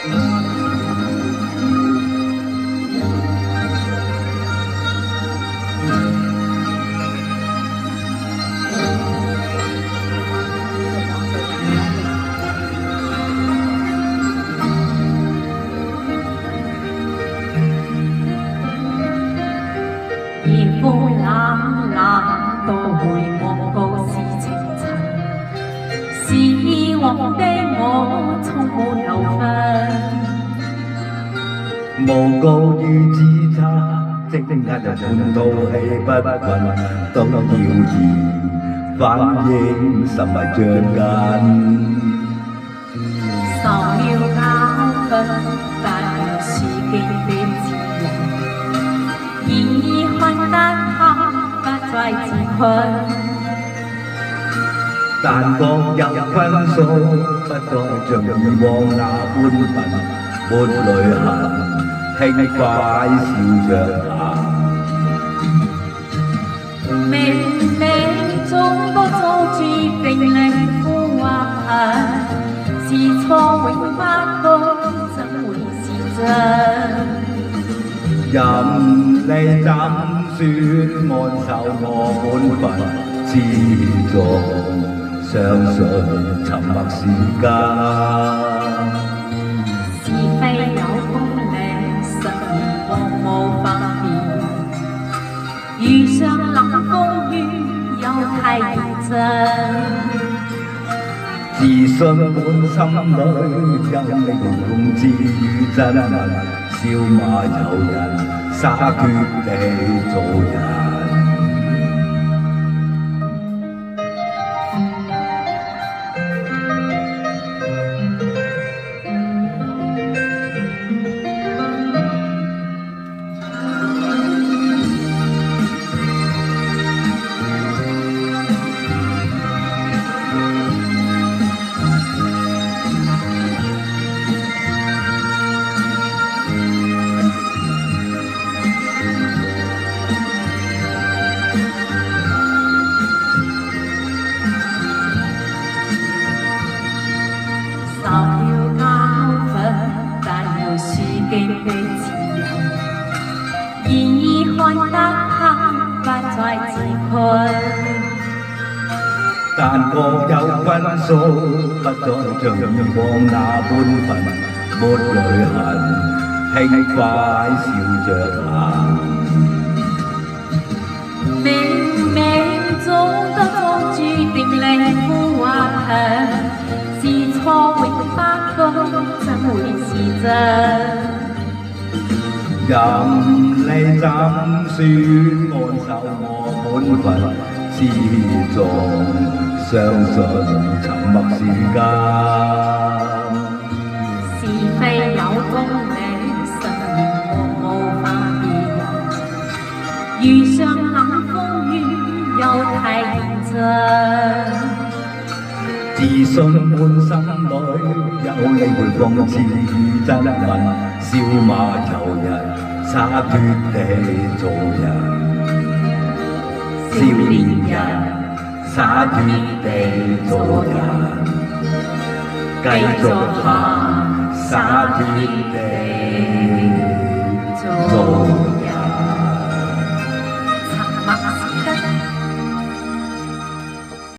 夜風冷冷，都會望告是情塵。是往的我充滿留分。無告於之差，即刻就半套戲不混，都要言反應甚為像緊。受了教訓，但要是經的自由，已看得他不再自困。但各有分數，不再像以往那般笨，沒淚痕，輕快笑着行。明明總不做注定令苦或恨，是錯永不許，怎會是真？任你怎說，按守我本分，始終相信沉默是假。是非有公理，實現往無分別。遇上冷風雨，又太認真。自信滿心裏，有你用字與真文，笑罵由人，灑脱地做人。受了教訓，但要是經的自由，已看得他不再自困。但各有分數，不再像以往那般笨，沒淚痕，輕快笑着行。明明早得早注定令苦或恨，是錯永不許，怎會是真？任你怎說，按守我本分，始終相信沉默是假。是非有公理，實現無分別。遇上冷風雨，又太認真。自信滿心裏，有你會諷刺與真文，笑罵由人，灑脱地做人。少年人，灑脱地做人，繼續行，灑脱地。